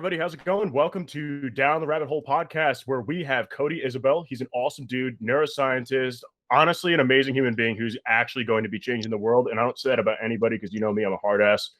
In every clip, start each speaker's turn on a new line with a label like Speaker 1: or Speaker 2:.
Speaker 1: everybody. How's it going? Welcome to Down the Rabbit Hole podcast, where we have Cody Isabel. He's an awesome dude, neuroscientist, honestly, an amazing human being who's actually going to be changing the world. And I don't say that about anybody because you know me, I'm a hard ass.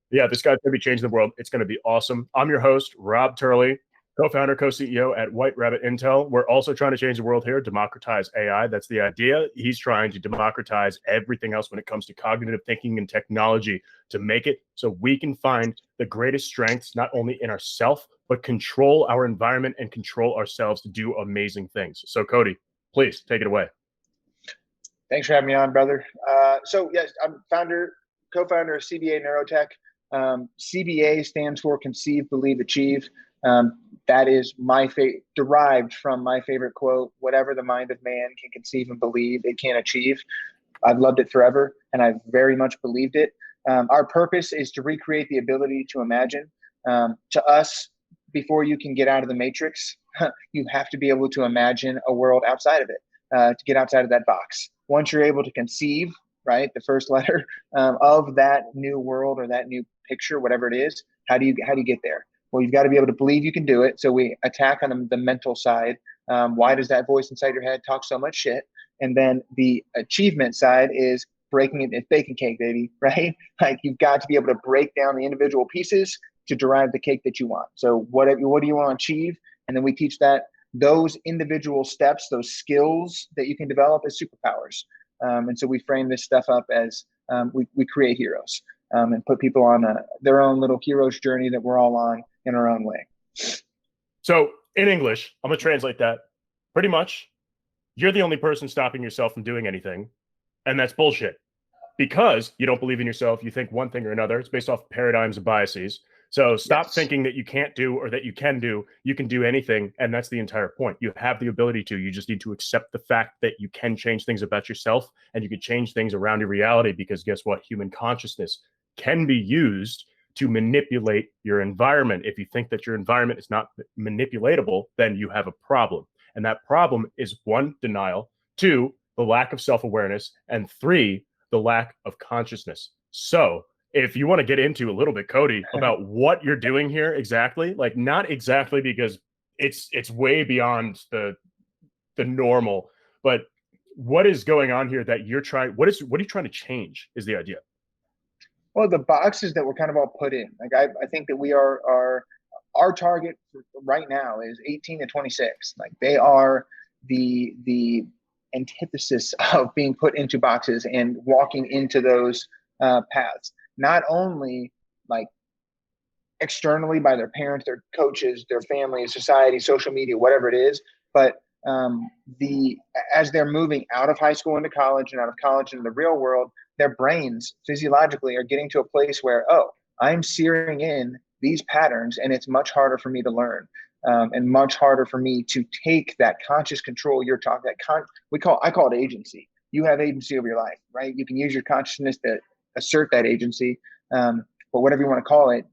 Speaker 1: Yeah, this guy's going to be changing the world. It's going to be awesome. I'm your host, Rob Turley, co-founder, co-CEO at White Rabbit Intel. We're also trying to change the world here, democratize AI. That's the idea. He's trying to democratize everything else when it comes to cognitive thinking and technology to make it so we can find the greatest strengths, not only in ourselves, but control our environment and control ourselves to do amazing things. So Cody, please take it away.
Speaker 2: Thanks for having me on, brother. So yes, I'm co-founder of CBA Neurotech. CBA stands for Conceive, Believe, Achieve. That is derived from my favorite quote: whatever the mind of man can conceive and believe, it can achieve. I've loved it forever, and I've very much believed it. Our purpose is to recreate the ability to imagine. To us, before you can get out of the matrix, you have to be able to imagine a world outside of it, to get outside of that box. Once you're able to conceive, right, the first letter of that new world or that new picture, whatever it is, how do you get there? Well, you've got to be able to believe you can do it. So we attack on the mental side. Why does that voice inside your head talk so much shit? And then the achievement side is breaking it. It's baking cake, baby, right? Like, you've got to be able to break down the individual pieces to derive the cake that you want. So what do you want to achieve? And then we teach those individual steps, those skills that you can develop as superpowers. And so we frame this stuff up as we create heroes and put people on their own little hero's journey that we're all on in our own way.
Speaker 1: So in English, I'm going to translate that. Pretty much, you're the only person stopping yourself from doing anything. And that's bullshit. Because you don't believe in yourself, you think one thing or another. It's based off paradigms and biases. So stop thinking that you can't do or that you can do. You can do anything. And that's the entire point. You have the ability to. You just need to accept the fact that you can change things about yourself and you can change things around your reality, because guess what? Human consciousness can be used to manipulate your environment. If you think that your environment is not manipulatable, then you have a problem. And that problem is 1, denial, 2, the lack of self-awareness, and 3, the lack of consciousness. So if you want to get into a little bit, Cody, about what you're doing here exactly, like not exactly because it's way beyond the normal, but what is going on here that you're trying, what are you trying to change is the idea?
Speaker 2: Well, the boxes that we're kind of all put in, like I think that we are our target right now is 18 to 26. Like, they are the antithesis of being put into boxes and walking into those paths. Not only like externally by their parents, their coaches, their family, society, social media, whatever it is, but as they're moving out of high school into college and out of college into the real world, their brains physiologically are getting to a place where, oh, I'm searing in these patterns and it's much harder for me to learn, and much harder for me to take that conscious control you're talking, I call it agency. You have agency over your life, right? You can use your consciousness to assert that agency, but whatever you want to call it,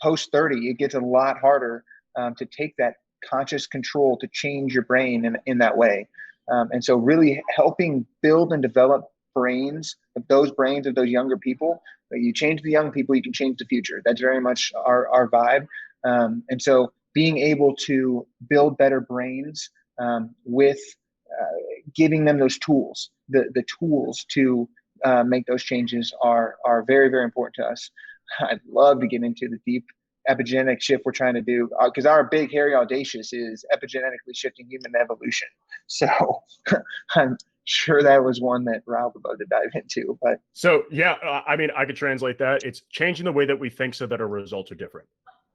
Speaker 2: post 30, it gets a lot harder to take that conscious control to change your brain in that way. And so really helping build and develop brains of those younger people. You change the young people, you can change the future. That's very much our vibe. And so being able to build better brains with giving them those tools, the tools to make those changes are very, very important to us. I'd love to get into the deep epigenetic shift we're trying to do, because our big, hairy, audacious is epigenetically shifting human evolution. So I'm sure that was one that Rob would love to dive into. But
Speaker 1: so yeah, I mean, I could translate that. It's changing the way that we think so that our results are different.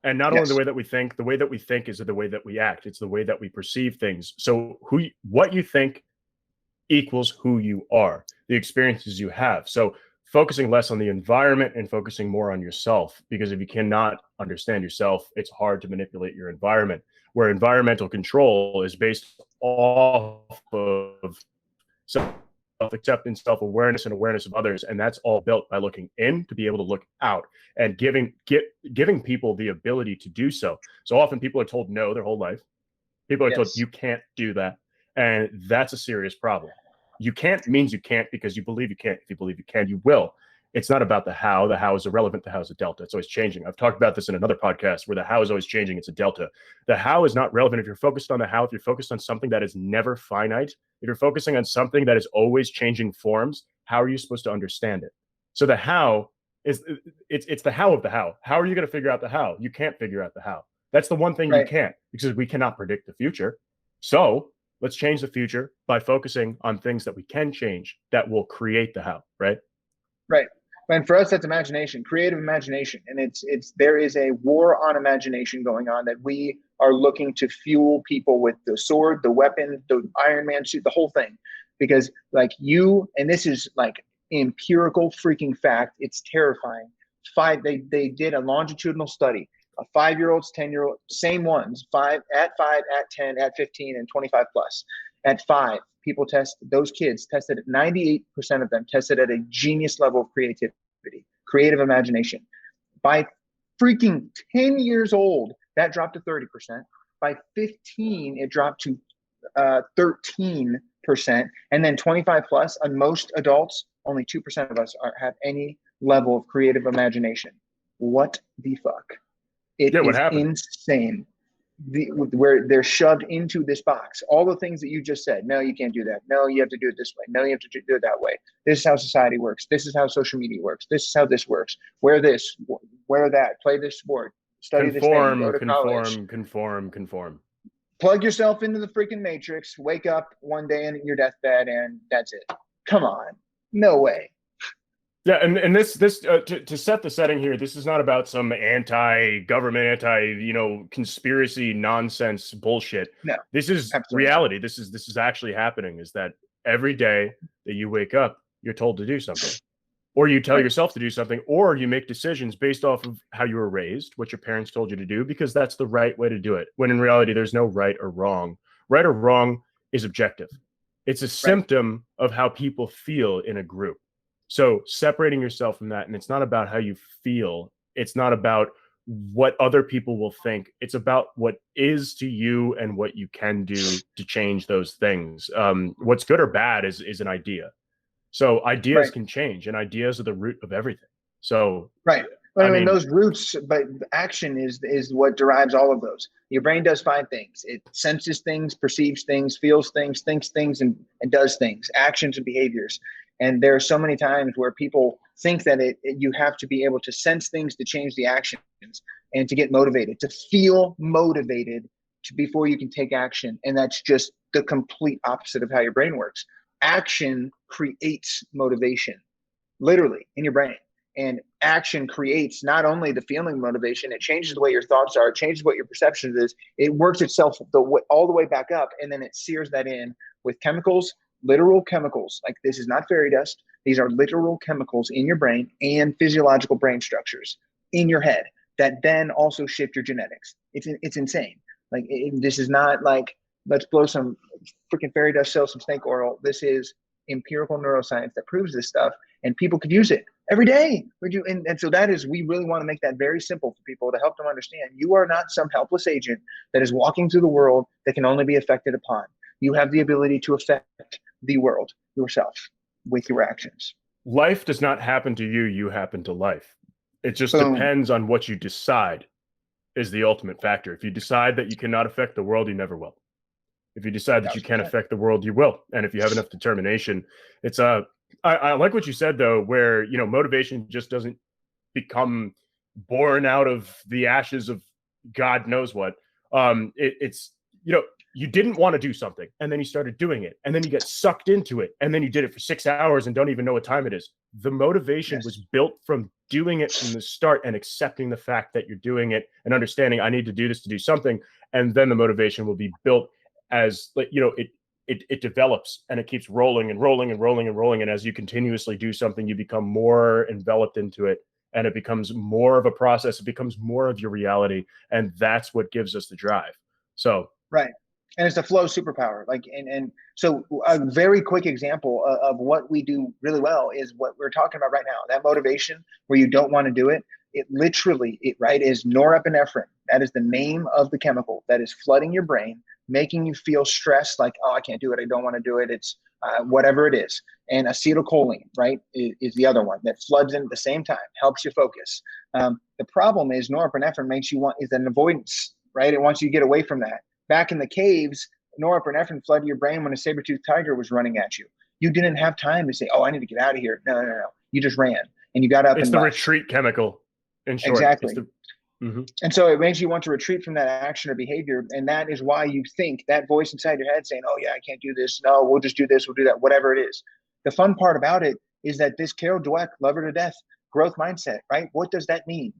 Speaker 1: And not only the way that we think is the way that we act. It's the way that we perceive things. So what you think equals who you are, the experiences you have. So focusing less on the environment and focusing more on yourself, because if you cannot understand yourself, it's hard to manipulate your environment, where environmental control is based off of self-acceptance, self-awareness, and awareness of others. And that's all built by looking in to be able to look out and giving people the ability to do so. So often people are told no their whole life. People are told you can't do that. And that's a serious problem. You can't means you can't because you believe you can't. If you believe you can, you will. It's not about the how. The how is irrelevant. The how is a delta. It's always changing. I've talked about this in another podcast where the how is always changing. It's a delta. The how is not relevant. If you're focused on the how, if you're focused on something that is never finite, if you're focusing on something that is always changing forms, how are you supposed to understand it? So the how is, it's the how of the how. How are you going to figure out the how? You can't figure out the how. That's the one thing you can't, because we cannot predict the future. So let's change the future by focusing on things that we can change that will create the how, right?
Speaker 2: Right. And for us, that's imagination, creative imagination. And there is a war on imagination going on that we are looking to fuel people with the sword, the weapon, the Iron Man suit, the whole thing. Because like and this is like empirical freaking fact, it's terrifying. They did a longitudinal study of 5-year-olds, 10-year-olds, same ones, 5, at 10, at 15, and 25 plus. At 5, those kids tested at 98% of them tested at a genius level of creativity, creative imagination. By freaking 10 years old, that dropped to 30%. By 15, it dropped to 13%. And then 25 plus, on most adults, only 2% of us have any level of creative imagination. What the fuck? It is insane. Where they're shoved into this box. All the things that you just said. No, you can't do that. No, you have to do it this way. No, you have to do it that way. This is how society works. This is how social media works. This is how this works. Wear this, wear that, play this sport, study this thing, go to college.
Speaker 1: Conform.
Speaker 2: Plug yourself into the freaking matrix, wake up one day in your deathbed, and that's it. Come on. No way.
Speaker 1: Yeah, and this to set the setting here, this is not about some anti-government, conspiracy nonsense bullshit.
Speaker 2: No,
Speaker 1: this is reality. This is actually happening. Is that every day that you wake up, you're told to do something, or you tell yourself to do something, or you make decisions based off of how you were raised, what your parents told you to do, because that's the right way to do it. When in reality, there's no right or wrong. Right or wrong is objective. It's a symptom of how people feel in a group. So separating yourself from that, and it's not about how you feel. It's not about what other people will think. It's about what is to you and what you can do to change those things. What's good or bad is an idea. So ideas can change, and ideas are the root of everything. So
Speaker 2: I mean, those roots, but action is what derives all of those. Your brain does 5 things. It senses things, perceives things, feels things, thinks things, and does things, actions and behaviors. And there are so many times where people think that you have to be able to sense things to change the actions and to get motivated, to feel motivated before you can take action. And that's just the complete opposite of how your brain works. Action creates motivation, literally, in your brain. And action creates not only the feeling motivation, it changes the way your thoughts are, it changes what your perception is. It works itself all the way back up, and then it sears that in with chemicals, literal chemicals. Like, this is not fairy dust. These are literal chemicals in your brain and physiological brain structures in your head that then also shift your genetics. It's insane. Like, this is not like, let's blow some freaking fairy dust, sell some snake oil. This is empirical neuroscience that proves this stuff, and people could use it every day. And so we really want to make that very simple for people to help them understand. You are not some helpless agent that is walking through the world that can only be affected upon. You have the ability to affect the world yourself with your actions.
Speaker 1: Life does not happen to you, you happen to life. It just depends on what you decide is the ultimate factor. If you decide that you cannot affect the world, you never will. If you decide that you can affect the world, you will. And if you have enough determination, it's I like what you said, though, where, motivation just doesn't become born out of the ashes of God knows what. It's you didn't want to do something, and then you started doing it, and then you get sucked into it, and then you did it for 6 hours and don't even know what time it is. The motivation was built from doing it from the start and accepting the fact that you're doing it and understanding I need to do this to do something. And then the motivation will be built as it develops, and it keeps rolling and rolling and rolling and rolling. And as you continuously do something, you become more enveloped into it, and it becomes more of a process. It becomes more of your reality. And that's what gives us the drive. So,
Speaker 2: And it's the flow superpower. So a very quick example of what we do really well is what we're talking about right now. That motivation where you don't want to do it, it literally is norepinephrine. That is the name of the chemical that is flooding your brain, making you feel stressed, like, oh, I can't do it, I don't want to do it. It's whatever it is. And acetylcholine, right, is the other one that floods in at the same time, helps you focus. The problem is norepinephrine is an avoidance, right? It wants you to get away from that. Back in the caves, norepinephrine flooded your brain when a saber-toothed tiger was running at you. You didn't have time to say, oh, I need to get out of here. No. You just ran and you got up
Speaker 1: It's
Speaker 2: and
Speaker 1: the
Speaker 2: left.
Speaker 1: retreat chemical, in short.
Speaker 2: Exactly.
Speaker 1: Mm-hmm.
Speaker 2: And so it makes you want to retreat from that action or behavior. And that is why you think that voice inside your head saying, oh, yeah, I can't do this. No, we'll just do this. We'll do that, whatever it is. The fun part about it is that this Carol Dweck, love her to death, growth mindset, right? What does that mean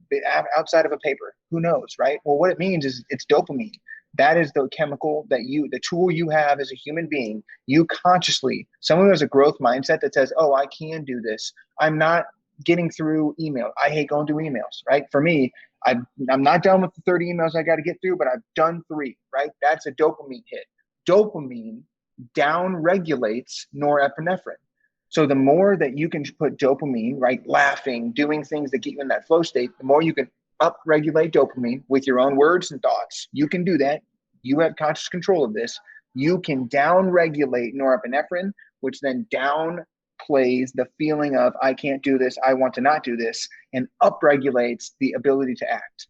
Speaker 2: outside of a paper? Who knows, right? Well, what it means is it's dopamine. That is the chemical the tool you have as a human being. You consciously, someone who has a growth mindset that says, oh, I can do this. I'm not getting through email. I hate going through emails, right? For me, I'm not done with the 30 emails I got to get through, but I've done 3, right? That's a dopamine hit. Dopamine down regulates norepinephrine. So the more that you can put dopamine, right, laughing, doing things that get you in that flow state, the more you can upregulate dopamine with your own words and thoughts. You can do that. You have conscious control of this. You can down regulate norepinephrine, which then downplays the feeling of I can't do this, I want to not do this, and upregulates the ability to act.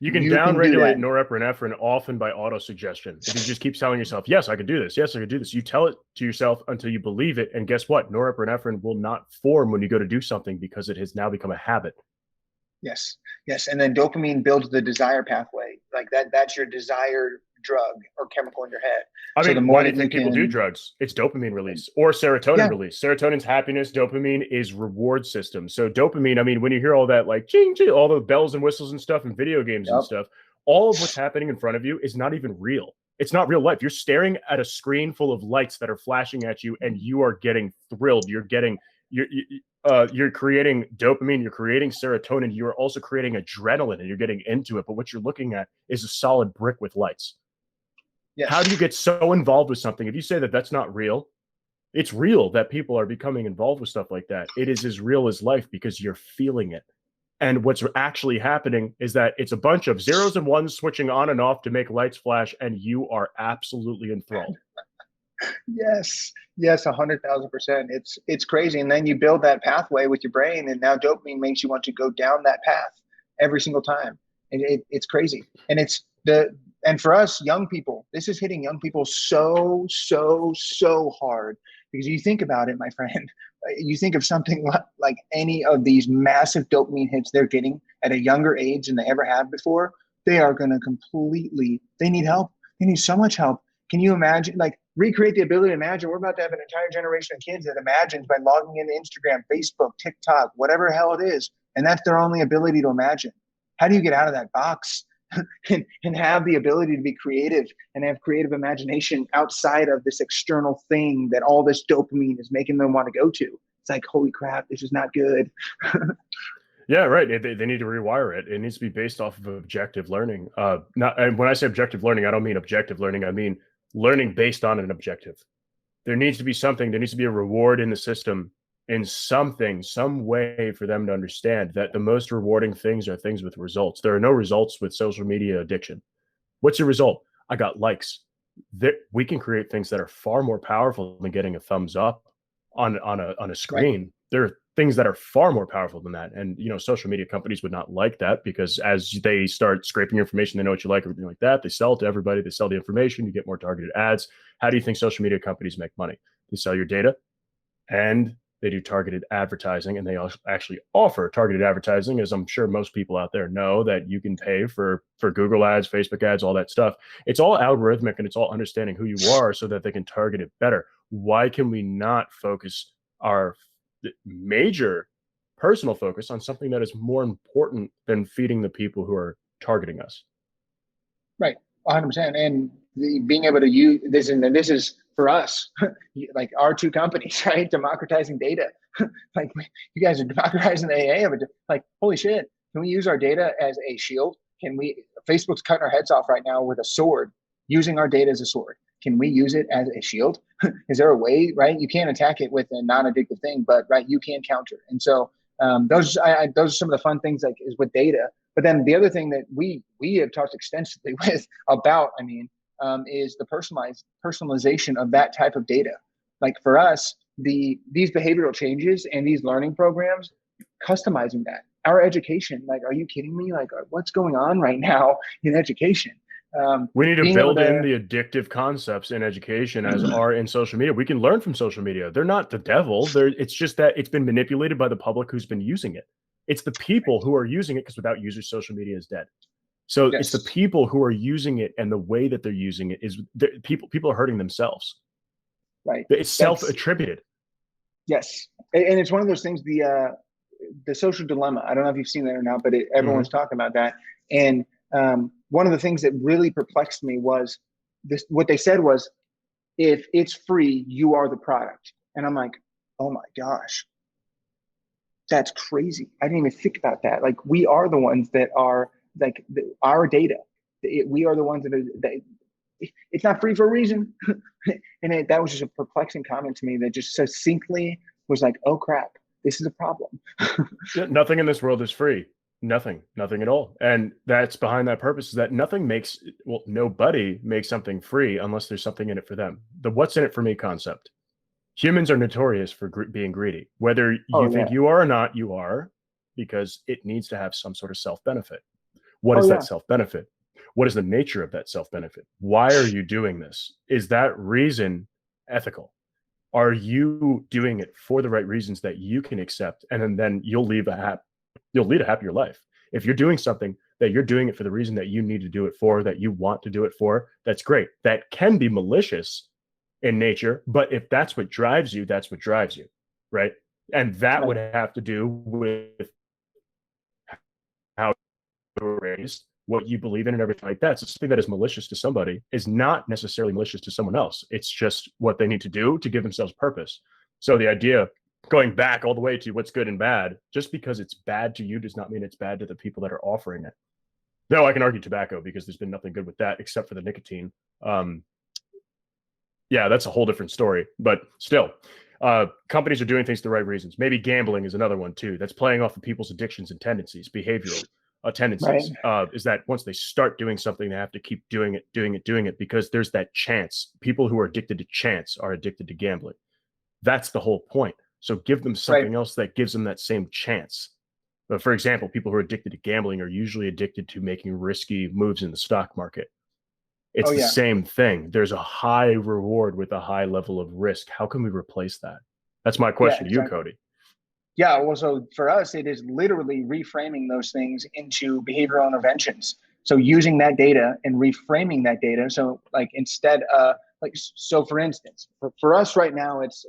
Speaker 1: You can down-regulate norepinephrine often by auto-suggestion. If you just keep telling yourself, yes, I could do this. Yes, I could do this. You tell it to yourself until you believe it. And guess what? Norepinephrine will not form when you go to do something because it has now become a habit.
Speaker 2: Yes. And then dopamine builds the desire pathway. Like that's your desired drug or chemical in your head.
Speaker 1: I mean, why do you think people do drugs? It's dopamine release or serotonin release. Serotonin's happiness. Dopamine is reward system. So dopamine, I mean, when you hear all that, like ching, ching, all the bells and whistles and stuff in video games and stuff, all of what's happening in front of you is not even real. It's not real life. You're staring at a screen full of lights that are flashing at you and you are getting thrilled. You're creating dopamine, you're creating serotonin, you're also creating adrenaline and you're getting into it. But what you're looking at is a solid brick with lights. Yes. How do you get so involved with something? If you say that that's not real, it's real that people are becoming involved with stuff like that. It is as real as life because you're feeling it. And what's actually happening is that it's a bunch of zeros and ones switching on and off to make lights flash, and you are absolutely enthralled.
Speaker 2: Yes, 100,000%. It's crazy. And then you build that pathway with your brain, and now dopamine makes you want to go down that path every single time. And it's crazy. And for us young people, this is hitting young people so hard, because you think about it, my friend, you think of something like any of these massive dopamine hits they're getting at a younger age than they ever have before, they are going to they need help. They need so much help. Can you imagine, like, recreate the ability to imagine? We're about to have an entire generation of kids that imagines by logging into Instagram, Facebook, TikTok, whatever the hell it is. And that's their only ability to imagine. How do you get out of that box and have the ability to be creative and have creative imagination outside of this external thing that all this dopamine is making them want to go to? It's like, holy crap, this is not good.
Speaker 1: Yeah, right. They need to rewire it. It needs to be based off of objective learning. And when I say objective learning, I don't mean objective learning. I mean learning based on an objective. There needs to be something. There needs to be a reward in the system in some way for them to understand that the most rewarding things are things with results. There are no results with social media addiction. What's your result? I got likes. We can create things that are far more powerful than getting a thumbs up on a screen. Right. There are things that are far more powerful than that. And, social media companies would not like that, because as they start scraping your information, they know what you like, everything like that. They sell it to everybody. They sell the information. You get more targeted ads. How do you think social media companies make money? They sell your data and they do targeted advertising, and they actually offer targeted advertising, as I'm sure most people out there know, that you can pay for Google ads, Facebook ads, all that stuff. It's all algorithmic, and it's all understanding who you are so that they can target it better. Why can we not focus our major personal focus on something that is more important than feeding the people who are targeting us?
Speaker 2: Right, 100%. And being able to use this, and this is for us, like our two companies, right? Democratizing data. Like, you guys are democratizing the AA of it. Like, holy shit, can we use our data as a shield? Facebook's cutting our heads off right now with a sword, using our data as a sword. Can we use it as a shield? Is there a way, right? You can't attack it with a non-addictive thing, but right, you can counter. And so those are some of the fun things, like, is with data. But then the other thing that we have talked extensively with about, is the personalization of that type of data. Like for us, these behavioral changes and these learning programs, customizing that. Our education, like, are you kidding me? Like, what's going on right now in education?
Speaker 1: We need to
Speaker 2: Being able
Speaker 1: build
Speaker 2: to,
Speaker 1: in the addictive concepts in education as are in social media. We can learn from social media. They're not the devil. It's just that it's been manipulated by the public who's been using it. It's the people who are using it, because without users, social media is dead. So
Speaker 2: yes,
Speaker 1: it's the people who are using it, and the way that they're using it is people are hurting themselves.
Speaker 2: right.
Speaker 1: It's self-attributed.
Speaker 2: Yes, and it's one of those things. The social dilemma. I don't know if you've seen that or not, but everyone's talking about that. And one of the things that really perplexed me was this. What they said was, if it's free, you are the product. And I'm like, oh my gosh, that's crazy. I didn't even think about that. Like, we are the ones that are like our data. We are the ones that it's not free for a reason. And that was just a perplexing comment to me that just succinctly was like, oh crap, this is a problem.
Speaker 1: Nothing in this world is free. Nothing at all. And that's behind that purpose, is that nobody makes something free unless there's something in it for them. The what's in it for me concept. Humans are notorious for being greedy. Whether you think you are or not, you are, because it needs to have some sort of self-benefit. What is that self-benefit? What is the nature of that self-benefit? Why are you doing this? Is that reason ethical? Are you doing it for the right reasons that you can accept? And then you'll lead a happier life. If you're doing something that you're doing it for the reason that you need to do it for, that you want to do it for, that's great. That can be malicious in nature, but if that's what drives you, that's what drives you, right? And that would have to do with how you were raised, what you believe in, and everything like that. So something that is malicious to somebody is not necessarily malicious to someone else. It's just what they need to do to give themselves purpose. So the idea, going back all the way to what's good and bad, just because it's bad to you does not mean it's bad to the people that are offering it. Though I can argue tobacco, because there's been nothing good with that except for the nicotine. Yeah, that's a whole different story. But still, companies are doing things for the right reasons. Maybe gambling is another one too. That's playing off of people's addictions and tendencies, behavioral tendencies. Is that once they start doing something, they have to keep doing it, because there's that chance. People who are addicted to chance are addicted to gambling. That's the whole point. So give them something else that gives them that same chance. But for example, people who are addicted to gambling are usually addicted to making risky moves in the stock market. It's the same thing. There's a high reward with a high level of risk. How can we replace that? That's my question to you, Cody.
Speaker 2: Yeah, well, so for us, it is literally reframing those things into behavioral interventions. So using that data and reframing that data. So like instead, so for instance, for us right now, it's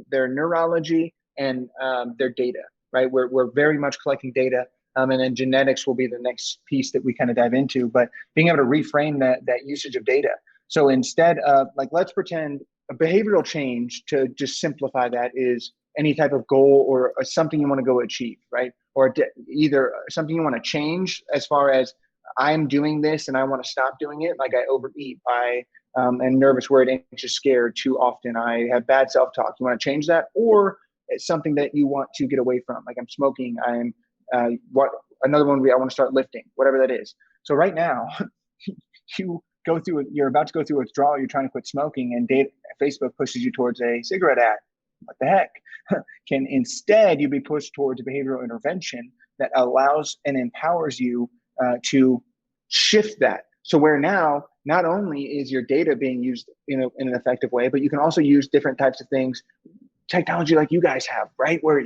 Speaker 2: their neurology and their data, right? We're very much collecting data. And then genetics will be the next piece that we kind of dive into, but being able to reframe that usage of data. So instead of like, let's pretend a behavioral change, to just simplify that, is any type of goal or something you want to go achieve, right? Or either something you want to change, as far as I'm doing this and I want to stop doing it. Like I overeat, I am nervous, worried, anxious, scared too often. I have bad self-talk. You want to change that? Or it's something that you want to get away from. Like I'm smoking, I'm another one would be I want to start lifting, whatever that is. So right now, you're about to go through a withdrawal, you're trying to quit smoking, and Facebook pushes you towards a cigarette ad. What the heck? Can instead you be pushed towards a behavioral intervention that allows and empowers you to shift that. So where now, not only is your data being used in an effective way, but you can also use different types of things, technology like you guys have, right? Where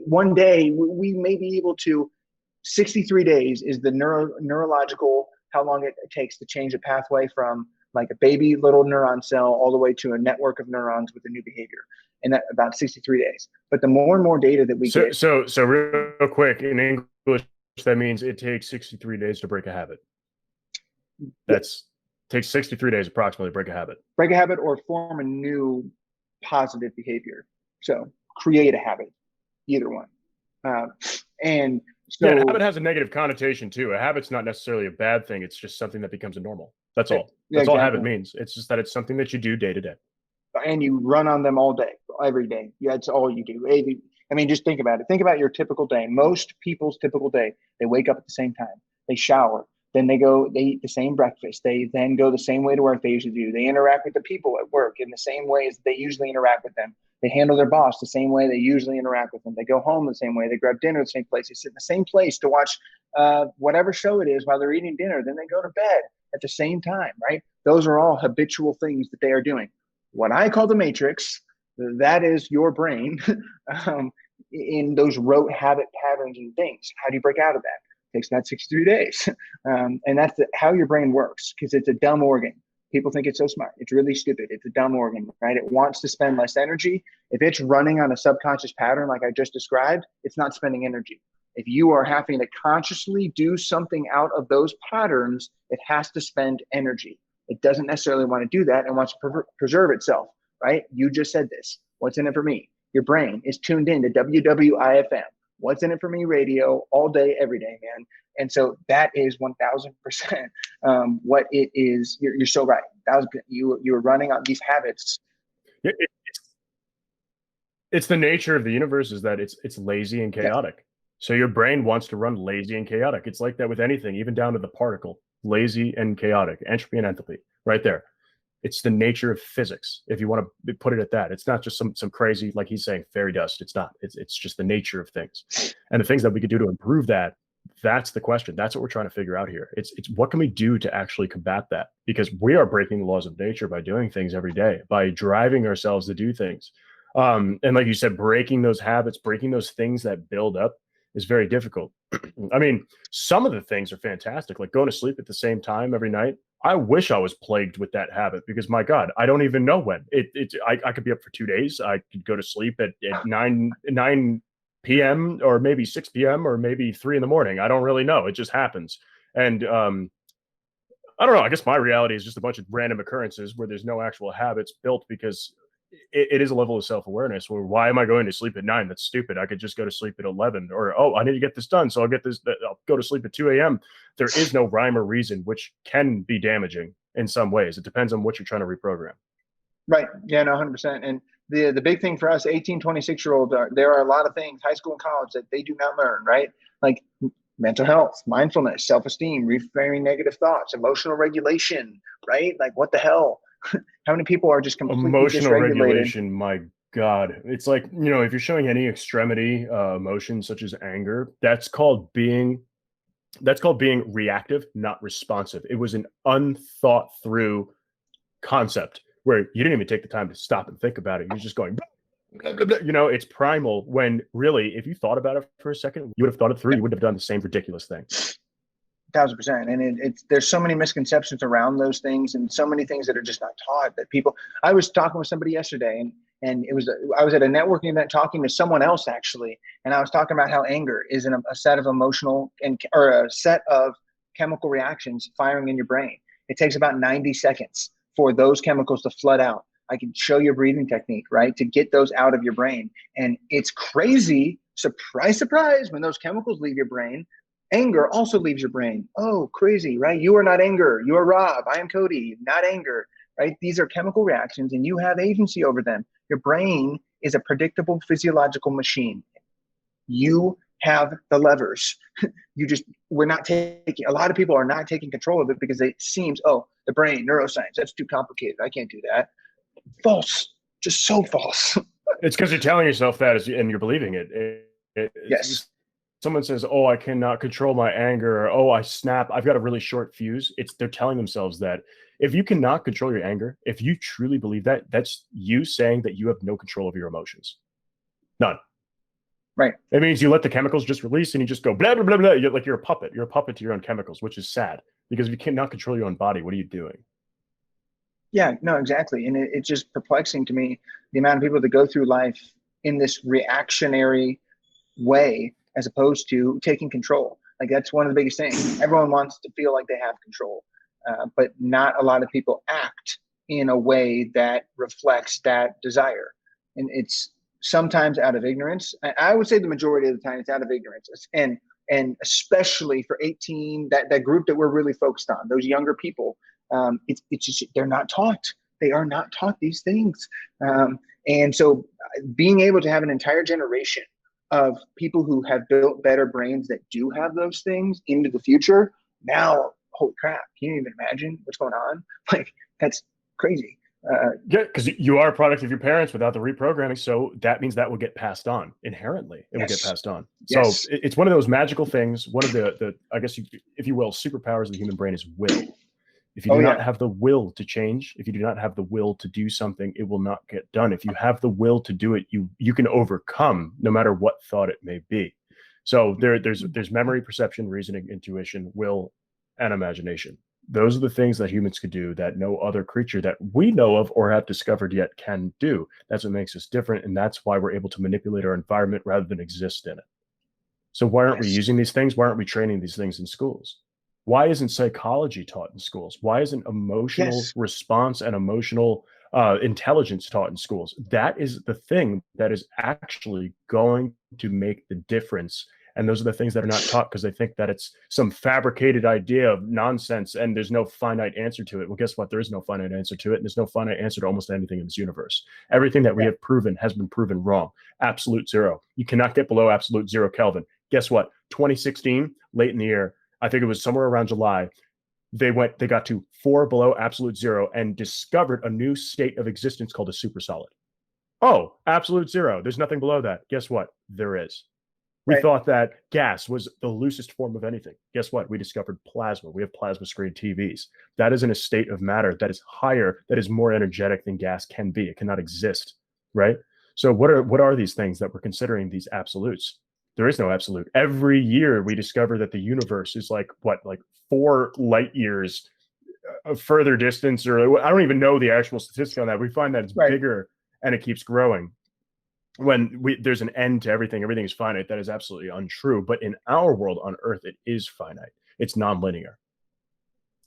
Speaker 2: one day we may be able to, 63 days is the neurological, how long it takes to change a pathway from like a baby little neuron cell all the way to a network of neurons with a new behavior. And that about 63 days. But the more and more data that we get.
Speaker 1: So real quick, in English, that means it takes 63 days to break a habit. Takes 63 days approximately to break a habit.
Speaker 2: Break a habit or form a new positive behavior. So create a habit, either one. And so
Speaker 1: a habit has a negative connotation too. A habit's not necessarily a bad thing. It's just something that becomes a normal. That's all. That's all habit means. It's just that it's something that you do day to day.
Speaker 2: And you run on them all day, every day. Yeah, that's all you do. I mean, just think about it. Think about your typical day. Most people's typical day, they wake up at the same time. they shower, then they eat the same breakfast. They then go the same way to work they usually do. They interact with the people at work in the same ways they usually interact with them. They handle their boss the same way they usually interact with them. They go home the same way. They grab dinner the same place. They sit in the same place to watch whatever show it is while they're eating dinner. Then they go to bed at the same time, right? Those are all habitual things that they are doing. What I call the matrix, that is your brain in those rote habit patterns and things. How do you break out of that? It takes about 63 days. And that's how your brain works, because it's a dumb organ. People think it's so smart. It's really stupid. It's a dumb organ, right? It wants to spend less energy. If it's running on a subconscious pattern like I just described, it's not spending energy. If you are having to consciously do something out of those patterns, it has to spend energy. It doesn't necessarily want to do that and wants to preserve itself, right? You just said this. What's in it for me? Your brain is tuned in to WWIFM. What's in it for me radio all day, every day, man. And so that is 1000% what it is. You're so right. You're running on these habits.
Speaker 1: It's the nature of the universe is that it's lazy and chaotic. Yeah. So your brain wants to run lazy and chaotic. It's like that with anything, even down to the particle, lazy and chaotic, entropy and enthalpy, right there. It's the nature of physics, if you want to put it at that. It's not just some crazy, like he's saying, fairy dust. It's not. It's just the nature of things. And the things that we could do to improve that, that's the question. That's what we're trying to figure out here. It's what can we do to actually combat that? Because we are breaking the laws of nature by doing things every day, by driving ourselves to do things. And like you said, breaking those habits, breaking those things that build up is very difficult. I mean, some of the things are fantastic, like going to sleep at the same time every night. I wish I was plagued with that habit because, my God, I don't even know when. I could be up for 2 days. I could go to sleep at 9 p.m. or maybe 6 p.m. or maybe 3 in the morning. I don't really know. It just happens. And I don't know. I guess my reality is just a bunch of random occurrences where there's no actual habits built because it is a level of self-awareness where why am I going to sleep at 9? That's stupid. I could just go to sleep at 11 or, oh, I need to get this done. So I'll go to sleep at 2 a.m. There is no rhyme or reason, which can be damaging in some ways. It depends on what you're trying to reprogram.
Speaker 2: Right. Yeah, no, 100%. And the big thing for us 18, 26-year-olds, there are a lot of things, high school and college, that they do not learn, right? Like mental health, mindfulness, self-esteem, reframing negative thoughts, emotional regulation, right? Like what the hell? How many people are just completely
Speaker 1: emotional
Speaker 2: dysregulated?
Speaker 1: Regulation? My God, it's like, if you're showing any extremity emotion such as anger, that's called being reactive, not responsive. It was an unthought through concept where you didn't even take the time to stop and think about it. You're just going, blah, blah, blah. It's primal when really, if you thought about it for a second, you would have thought it through. You wouldn't have done the same ridiculous thing.
Speaker 2: 1000%. And there's so many misconceptions around those things and so many things that are just not taught that people. I was talking with somebody yesterday and I was at a networking event talking to someone else actually, and I was talking about how anger is a set of emotional or a set of chemical reactions firing in your brain. It takes about 90 seconds for those chemicals to flood out. I can show you a breathing technique, right, to get those out of your brain. And it's crazy, surprise, surprise, when those chemicals leave your brain, anger also leaves your brain. Oh, crazy, right? You are not anger. You are Rob. I am Cody, not anger, right? These are chemical reactions and you have agency over them. Your brain is a predictable physiological machine. You have the levers. We're not taking, a lot of people are not taking control of it because it seems, oh, the brain, neuroscience, that's too complicated. I can't do that. False, just so false.
Speaker 1: It's because you're telling yourself that and you're believing it.
Speaker 2: Yes.
Speaker 1: Someone says, oh, I cannot control my anger, or oh, I snap, I've got a really short fuse. They're telling themselves that if you cannot control your anger, if you truly believe that, that's you saying that you have no control of your emotions. None.
Speaker 2: Right.
Speaker 1: It means you let the chemicals just release and you just go blah, blah, blah, blah. You're a puppet. You're a puppet to your own chemicals, which is sad because if you cannot control your own body, what are you doing?
Speaker 2: Yeah, no, exactly. And it's just perplexing to me, the amount of people that go through life in this reactionary way, as opposed to taking control. Like that's one of the biggest things. Everyone wants to feel like they have control, but not a lot of people act in a way that reflects that desire. And it's sometimes out of ignorance. I would say the majority of the time it's out of ignorance. And especially for 18, that group that we're really focused on, those younger people, it's just, they're not taught. They are not taught these things. And so being able to have an entire generation of people who have built better brains that do have those things into the future, now, holy crap, can you even imagine what's going on? Like, that's crazy.
Speaker 1: Yeah, because you are a product of your parents without the reprogramming. So that means that will get passed on inherently. It will get
Speaker 2: Yes.
Speaker 1: passed on. So
Speaker 2: Yes.
Speaker 1: it's one of those magical things. One of the I guess, if you will, superpowers of the human brain is will. If you do
Speaker 2: Oh,
Speaker 1: not
Speaker 2: yeah.
Speaker 1: have the will to change, if you do not have the will to do something, it will not get done. If you have the will to do it, you can overcome no matter what thought it may be. So there's memory, perception, reasoning, intuition, will, and imagination. Those are the things that humans could do that no other creature that we know of or have discovered yet can do. That's what makes us different, and that's why we're able to manipulate our environment rather than exist in it. So why aren't we
Speaker 2: Yes.
Speaker 1: using these things? Why aren't we training these things in schools? Why isn't psychology taught in schools? Why isn't emotional
Speaker 2: Yes.
Speaker 1: response and emotional intelligence taught in schools? That is the thing that is actually going to make the difference. And those are the things that are not taught because they think that it's some fabricated idea of nonsense and there's no finite answer to it. Well, guess what? There is no finite answer to it. And there's no finite answer to almost anything in this universe. Everything that we
Speaker 2: Yeah.
Speaker 1: have proven has been proven wrong. Absolute zero. You cannot get below absolute zero Kelvin. Guess what? 2016, late in the year, I think it was somewhere around July, they got to 4 below absolute zero and discovered a new state of existence called a supersolid. Oh, absolute zero. There's nothing below that. Guess what? There is. We
Speaker 2: Right.
Speaker 1: thought that gas was the loosest form of anything. Guess what? We discovered plasma. We have plasma screen TVs. That is in a state of matter that is higher, that is more energetic than gas can be. It cannot exist, right? So what are these things that we're considering these absolutes? There is no absolute. Every year we discover that the universe is like 4 light years of further distance, or I don't even know the actual statistic on that. We find that it's
Speaker 2: Right.
Speaker 1: bigger and it keeps growing. When there's an end to everything is finite. That is absolutely untrue. But in our world on Earth, it is finite. It's nonlinear.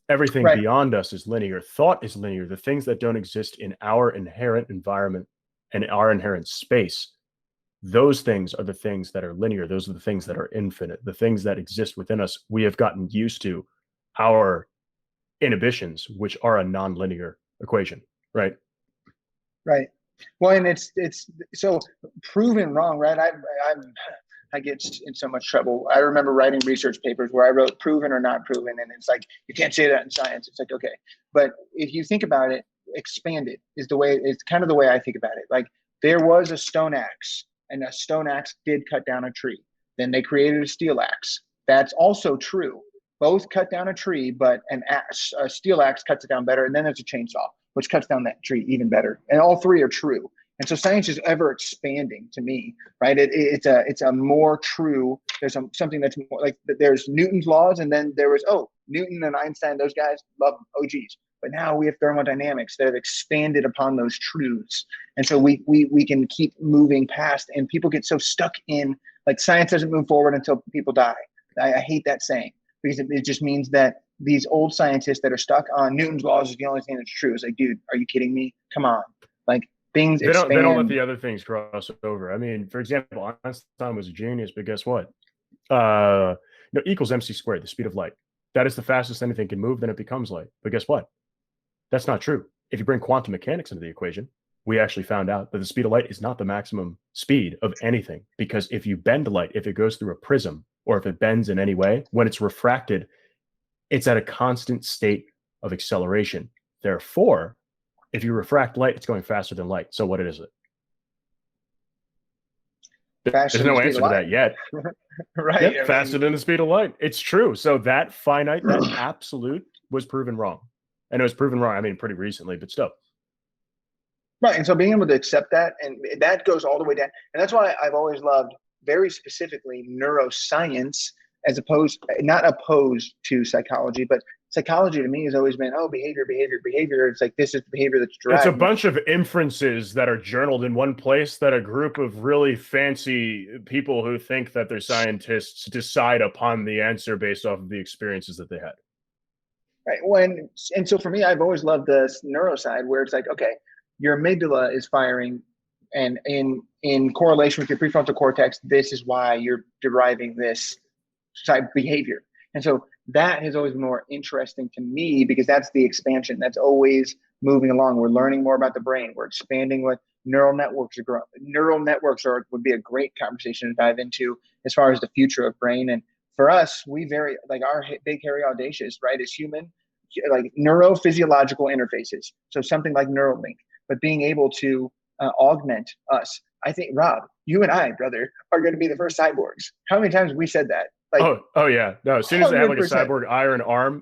Speaker 1: Everything
Speaker 2: Right.
Speaker 1: beyond us is linear. Thought is linear. The things that don't exist in our inherent environment and our inherent space, those things are the things that are linear. Those are the things that are infinite. The things that exist within us, we have gotten used to our inhibitions, which are a nonlinear equation, right?
Speaker 2: Right. Well, and it's so proven wrong, right? I get in so much trouble. I remember writing research papers where I wrote proven or not proven, and it's like you can't say that in science. It's like, okay, but if you think about it, expanded is the way. It's kind of the way I think about it. Like, there was a stone axe, and a stone axe did cut down a tree. Then they created a steel axe. That's also true. Both cut down a tree, but a steel axe cuts it down better. And then there's a chainsaw, which cuts down that tree even better. And all three are true. And so science is ever expanding to me, right? It's a more true. There's something that's more like, there's Newton's laws, and then there was Newton and Einstein. Those guys love them, OGs. But now we have thermodynamics that have expanded upon those truths, and so we can keep moving past. And people get so stuck in, like, science doesn't move forward until people die. I hate that saying, because it just means that these old scientists that are stuck on Newton's laws is the only thing that's true. It's like, dude, are you kidding me? Come on, like, things
Speaker 1: They don't let
Speaker 2: expand.
Speaker 1: the other things cross over. I mean, for example, Einstein was a genius, but guess what? Equals mc squared, the speed of light. That is the fastest anything can move, then it becomes light. But guess what? That's not true. If you bring quantum mechanics into the equation, we actually found out that the speed of light is not the maximum speed of anything, because if you bend light, if it goes through a prism, or if it bends in any way, when it's refracted, it's at a constant state of acceleration. Therefore, if you refract light, it's going faster than light. So what is it?
Speaker 2: Faster
Speaker 1: There's
Speaker 2: than the
Speaker 1: no
Speaker 2: speed of
Speaker 1: answer to
Speaker 2: light.
Speaker 1: that yet.
Speaker 2: Right.
Speaker 1: Yep, faster than the speed of light. It's true. So that finite, that absolute was proven wrong. And it was proven wrong, I mean, pretty recently, but still.
Speaker 2: Right. And so being able to accept that, and that goes all the way down. And that's why I've always loved, very specifically, neuroscience, as opposed, not opposed to psychology, but psychology to me has always been, behavior, behavior, behavior. It's like, this is the behavior that's
Speaker 1: It's a
Speaker 2: driving it.
Speaker 1: bunch of inferences that are journaled in one place that a group of really fancy people who think that they're scientists decide upon the answer based off of the experiences that they had.
Speaker 2: Right. And so for me, I've always loved the neuro side, where it's like, okay, your amygdala is firing, and in correlation with your prefrontal cortex, this is why you're deriving this type of behavior. And so that has always been more interesting to me, because that's the expansion that's always moving along. We're learning more about the brain. We're expanding Neural networks are growing. Would be a great conversation to dive into as far as the future of brain. And for us, we very like our big, hairy, audacious, right, is human, like neurophysiological interfaces. So something like Neuralink, but being able to augment us. I think, Rob, you and I, brother, are going to be the first cyborgs. How many times have we said that? Like,
Speaker 1: oh yeah. No, as soon as they have like a
Speaker 2: 100%.
Speaker 1: cyborg eye or an arm,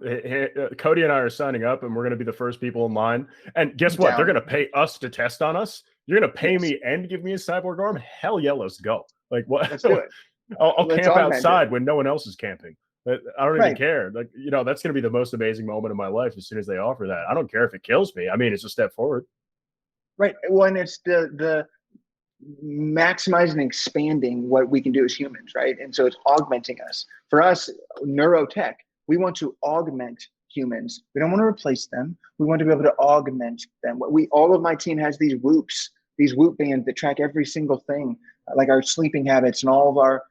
Speaker 1: Cody and I are signing up, and we're going to be the first people in line. And guess what? They're going to pay us to test on us. You're going to pay me and give me a cyborg arm? Hell yeah, let's go. Like, what?
Speaker 2: Let's do it.
Speaker 1: I'll camp outside when no one else is camping. I don't even care. Like, that's going to be the most amazing moment of my life as soon as they offer that. I don't care if it kills me. I mean, it's a step forward.
Speaker 2: Right. Well, and it's the maximizing and expanding what we can do as humans, right? And so it's augmenting us. For us, neurotech, we want to augment humans. We don't want to replace them. We want to be able to augment them. All of my team has these Whoop bands that track every single thing, like our sleeping habits and all of our,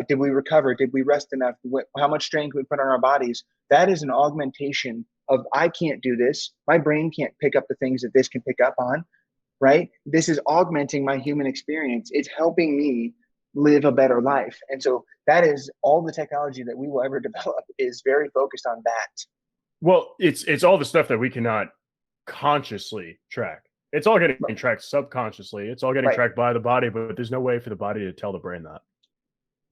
Speaker 2: did we recover? Did we rest enough? How much strain can we put on our bodies? That is an augmentation of, I can't do this. My brain can't pick up the things that this can pick up on. Right? This is augmenting my human experience. It's helping me live a better life. And so that is all the technology that we will ever develop is very focused on that.
Speaker 1: Well, it's all the stuff that we cannot consciously track. It's all getting tracked subconsciously. It's all getting tracked by the body, but there's no way for the body to tell the brain that.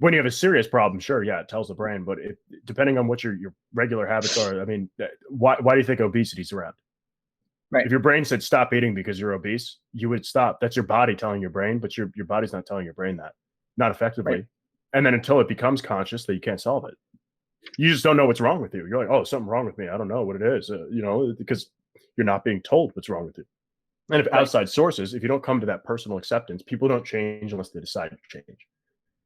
Speaker 1: When you have a serious problem, sure, yeah, it tells the brain, but depending on what your regular habits are, I mean, why do you think obesity's around?
Speaker 2: Right.
Speaker 1: If your brain said stop eating because you're obese, you would stop. That's your body telling your brain, but your body's not telling your brain that, not effectively. Right. And then until it becomes conscious, that you can't solve it. You just don't know what's wrong with you. You're like, oh, something wrong with me. I don't know what it is, because you're not being told what's wrong with you. And if outside sources, if you don't come to that personal acceptance, people don't change unless they decide to change.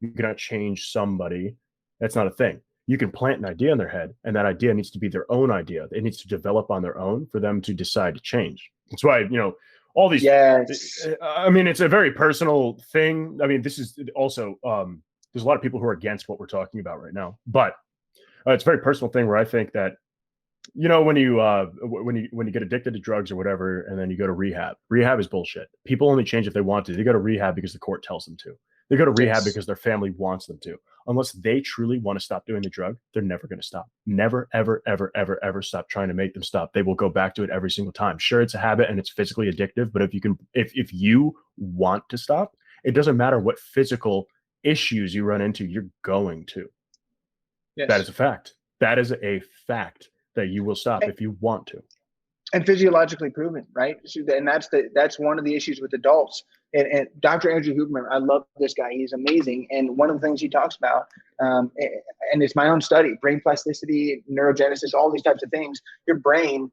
Speaker 1: You cannot change somebody. That's not a thing. You can plant an idea in their head, and that idea needs to be their own idea. It needs to develop on their own for them to decide to change. That's why, all these, I mean, it's a very personal thing. I mean, this is also, there's a lot of people who are against what we're talking about right now, but it's a very personal thing where I think that, when you get addicted to drugs or whatever, and then you go to rehab is bullshit. People only change if they want to. They go to rehab because the court tells them to. They go to rehab because their family wants them to. Unless they truly want to stop doing the drug, they're never going to stop. Never, ever, ever, ever, ever stop trying to make them stop. They will go back to it every single time. Sure, it's a habit and it's physically addictive, but if you want to stop, it doesn't matter what physical issues you run into, you're going to. Yes. That is a fact. That is a fact that you will stop if you want to.
Speaker 2: And physiologically proven, right? And that's one of the issues with adults. And Dr. Andrew Huberman, I love this guy. He's amazing. And one of the things he talks about, and it's my own study, brain plasticity, neurogenesis, all these types of things. Your brain,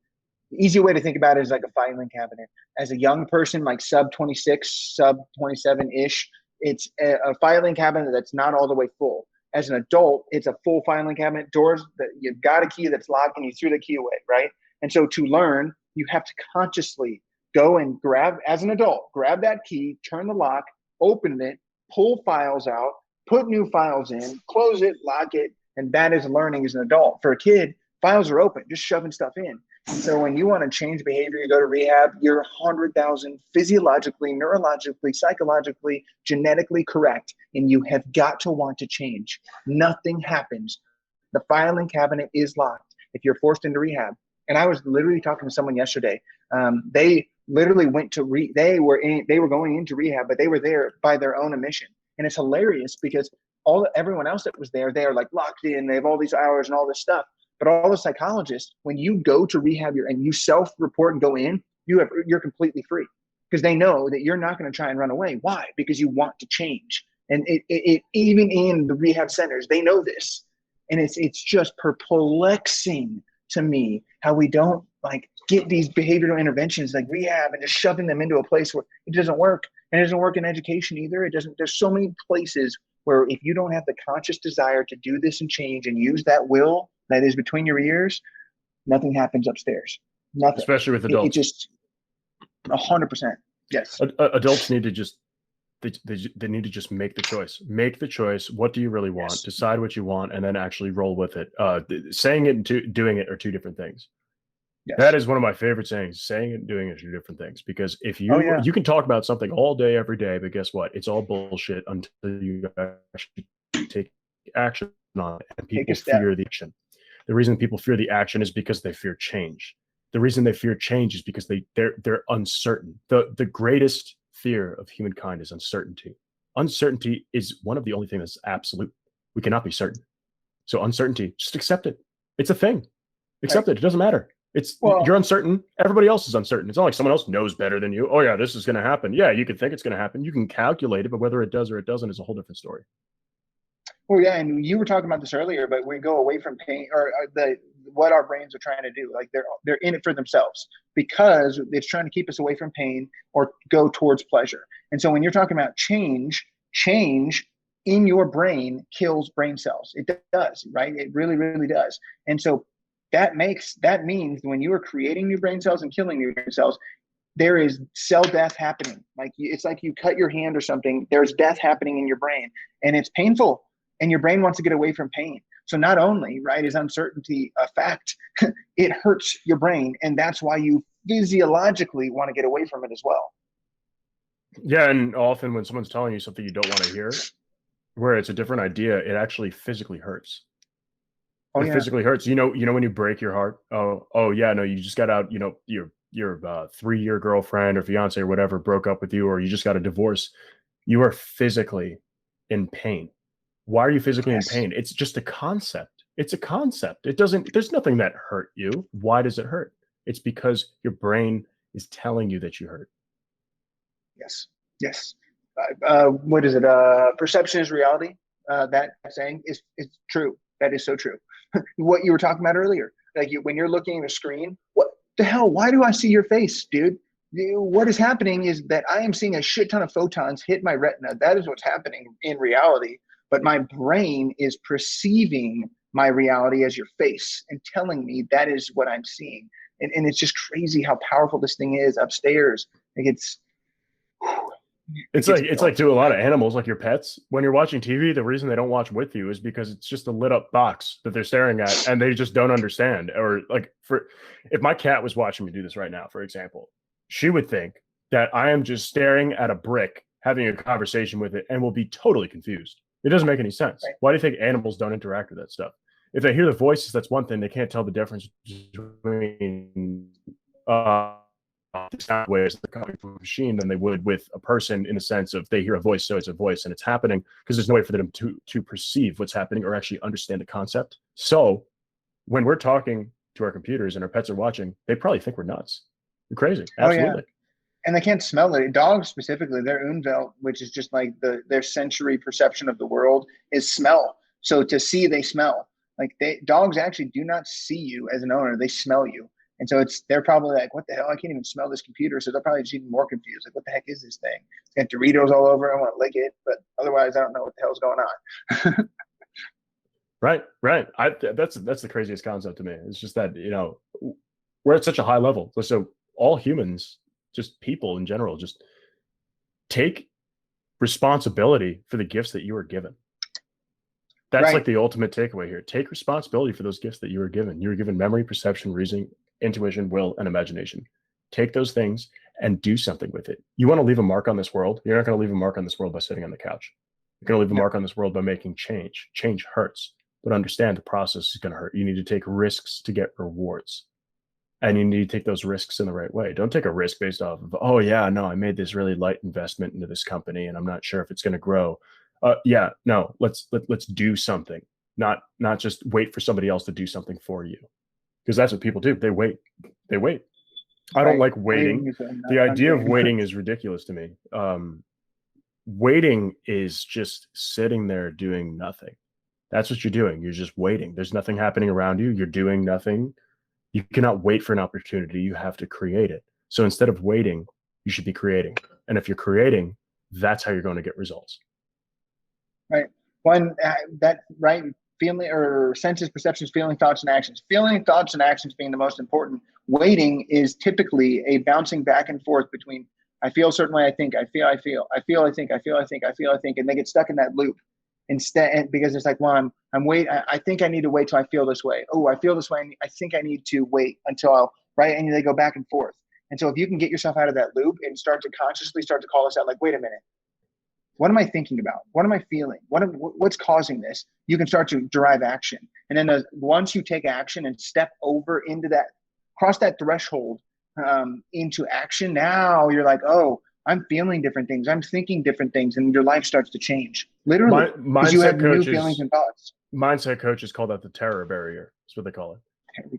Speaker 2: the easy way to think about it is like a filing cabinet. As a young person, like sub 26, sub 27-ish, it's a filing cabinet that's not all the way full. As an adult, it's a full filing cabinet. Doors that you've got a key that's locked and you threw the key away, right? And so to learn, you have to consciously go and as an adult, grab that key, turn the lock, open it, pull files out, put new files in, close it, lock it. And that is learning as an adult. For a kid, files are open, just shoving stuff in. So when you want to change behavior, you go to rehab, you're 100,000 physiologically, neurologically, psychologically, genetically correct. And you have got to want to change. Nothing happens. The filing cabinet is locked if you're forced into rehab. And I was literally talking to someone yesterday. They literally went to they were going into rehab, but they were there by their own admission. And it's hilarious because everyone else that was there, they are like locked in. They have all these hours and all this stuff. But all the psychologists, when you go to rehab and you self-report and go in, you're completely free because they know that you're not going to try and run away. Why? Because you want to change. And it even in the rehab centers, they know this. And it's just perplexing to me how we don't get these behavioral interventions like rehab and just shoving them into a place where it doesn't work. And it doesn't work in education either. It doesn't. There's so many places where if you don't have the conscious desire to do this and change and use that will that is between your ears, nothing happens upstairs. Nothing.
Speaker 1: Especially with adults.
Speaker 2: It just 100%. Yes.
Speaker 1: Adults need to just they need to just make the choice. Make the choice. What do you really want? Yes. Decide what you want, and then actually roll with it. Saying it and doing it are two different things. That
Speaker 2: Yes.
Speaker 1: is one of my favorite sayings. Saying and doing are two different things, because if
Speaker 2: Oh
Speaker 1: you
Speaker 2: yeah.
Speaker 1: you can talk about something all day, every day, but guess what? It's all bullshit until you actually take action on it, and
Speaker 2: Take a
Speaker 1: people
Speaker 2: step.
Speaker 1: fear the action. The reason people fear the action is because they fear change. The reason they fear change is because they're uncertain. The greatest fear of humankind is uncertainty. Uncertainty is one of the only things that's absolute. We cannot be certain. So uncertainty, just accept it. It's a thing.
Speaker 2: Right.
Speaker 1: Accept it. It doesn't matter. You're
Speaker 2: Well,
Speaker 1: uncertain. Everybody else is uncertain. It's not like someone else knows better than you. Oh yeah, this is going to happen. Yeah, you can think it's going to happen. You can calculate it, but whether it does or it doesn't is a whole different story.
Speaker 2: well, yeah, and you were talking about this earlier, but we go away from pain or the what our brains are trying to do. Like they're in it for themselves because it's trying to keep us away from pain or go towards pleasure. And so when you're talking about change in your brain kills brain cells. It does, right? It really, really does. And so that means when you are creating new brain cells and killing new brain cells, there is cell death happening. Like it's like you cut your hand or something. There's death happening in your brain, and it's painful. And your brain wants to get away from pain. So not only right is uncertainty a fact, it hurts your brain, and that's why you physiologically want to get away from it as well.
Speaker 1: Yeah, and often when someone's telling you something you don't want to hear, where it's a different idea, it actually physically hurts.
Speaker 2: Oh
Speaker 1: It
Speaker 2: yeah.
Speaker 1: physically hurts. You know when you break your heart. Oh yeah, no, you just got out. Your 3-year girlfriend or fiance or whatever broke up with you, or you just got a divorce. You are physically in pain. Why are you physically in
Speaker 2: Yes.
Speaker 1: pain? It's just a concept. It's a concept. It doesn't. There's nothing that hurt you. Why does it hurt? It's because your brain is telling you that you hurt.
Speaker 2: Yes. Yes. What is it? Perception is reality. That saying is true. That is so true. What you were talking about earlier, like when you're looking at a screen, what the hell? Why do I see your face, dude? What is happening is that I am seeing a shit ton of photons hit my retina. That is what's happening in reality. But my brain is perceiving my reality as your face and telling me that is what I'm seeing. And it's just crazy how powerful this thing is upstairs. Like it gets me
Speaker 1: It's like
Speaker 2: going.
Speaker 1: to a lot of animals, like your pets. When you're watching TV, the reason they don't watch with you is because it's just a lit up box that they're staring at, and they just don't understand. Or like for if my cat was watching me do this right now, for example, she would think that I am just staring at a brick, having a conversation with it, and will be totally confused. It doesn't make any sense.
Speaker 2: Right.
Speaker 1: Why do you think animals don't interact with that stuff? If they hear the voices, that's one thing. They can't tell the difference between ways they're coming from a machine than they would with a person, in a sense of they hear a voice, so it's a voice and it's happening, because there's no way for them to perceive what's happening or actually understand the concept. So when we're talking to our computers and our pets are watching, they probably think we're nuts. We're crazy.
Speaker 2: Oh yeah.
Speaker 1: Absolutely.
Speaker 2: And they can't smell it. Dogs specifically, their Unwelt, which is just like their sensory perception of the world, is smell. So to see, they smell. Like dogs actually do not see you as an owner; they smell you. And so they're probably like, "What the hell? I can't even smell this computer." So they're probably just even more confused. Like, "What the heck is this thing? It's got Doritos all over. I want to lick it, but otherwise, I don't know what the hell's going on."
Speaker 1: Right. That's the craziest concept to me. It's just that we're at such a high level. So all humans, just people in general, just take responsibility for the gifts that you were given. That's like
Speaker 2: Right.
Speaker 1: the ultimate takeaway here. Take responsibility for those gifts that you were given. You were given memory, perception, reasoning, intuition, will, and imagination. Take those things and do something with it. You want to leave a mark on this world? You're not going to leave a mark on this world by sitting on the couch. You're going to leave a mark on this world by making change. Change hurts, but understand the process is going to hurt. You need to take risks to get rewards. And you need to take those risks in the right way. Don't take a risk based off of, oh yeah, no, I made this really light investment into this company and I'm not sure if it's going to grow. Yeah, no, let's do something. Not just wait for somebody else to do something for you, because that's what people do. They wait. I don't
Speaker 2: Right.
Speaker 1: like waiting. The
Speaker 2: Not
Speaker 1: idea of
Speaker 2: doing.
Speaker 1: waiting is ridiculous to me. Waiting is just sitting there doing nothing. That's what you're doing. You're just waiting. There's nothing happening around you. You're doing nothing. You cannot wait for an opportunity. You have to create it. So instead of waiting, you should be creating. And if you're creating, that's how you're going to get results.
Speaker 2: Right. One that right feeling or senses, perceptions, feeling, thoughts, and actions. Feeling, thoughts, and actions being the most important. Waiting is typically a bouncing back and forth between I feel a certain way, I think, I feel, I feel, I think, I feel, I think, I feel, I think, and they get stuck in that loop. Instead, because it's like, well, I'm wait. I think I need to wait till I feel this way. Oh, I feel this way. I think I need to wait until right? And they go back and forth. And so if you can get yourself out of that loop and start to consciously start to call this out, like, wait a minute, what am I thinking about? What am I feeling? What's causing this? You can start to derive action. And then once you take action and step over into that, cross that threshold into action, now you're like, oh, I'm feeling different things. I'm thinking different things. And your life starts to change. Literally. Because you have new feelings and thoughts.
Speaker 1: Mindset coaches call that the terror barrier. That's what they call it.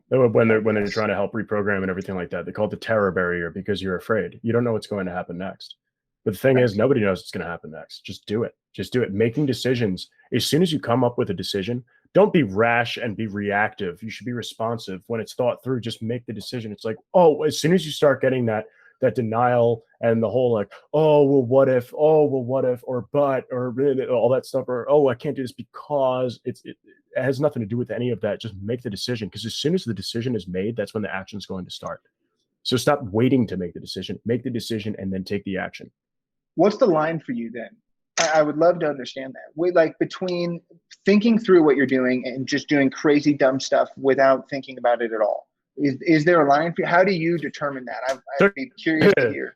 Speaker 1: When they're trying to help reprogram and everything like that, they call it the terror barrier because you're afraid. You don't know what's going to happen next. But the thing is, nobody knows what's going to happen next. Just do it. Just do it. Making decisions. As soon as you come up with a decision, don't be rash and be reactive. You should be responsive. When it's thought through, just make the decision. It's like, oh, as soon as you start getting that denial and the whole like, oh, well, what if, or but, or all that stuff, or, oh, I can't do this because it has nothing to do with any of that. Just make the decision. Because as soon as the decision is made, that's when the action is going to start. So stop waiting to make the decision. Make the decision and then take the action.
Speaker 2: What's the line for you then? I would love to understand that. Like between thinking through what you're doing and just doing crazy dumb stuff without thinking about it at all. Is there a line for you? How do you determine that? I'd be curious to hear.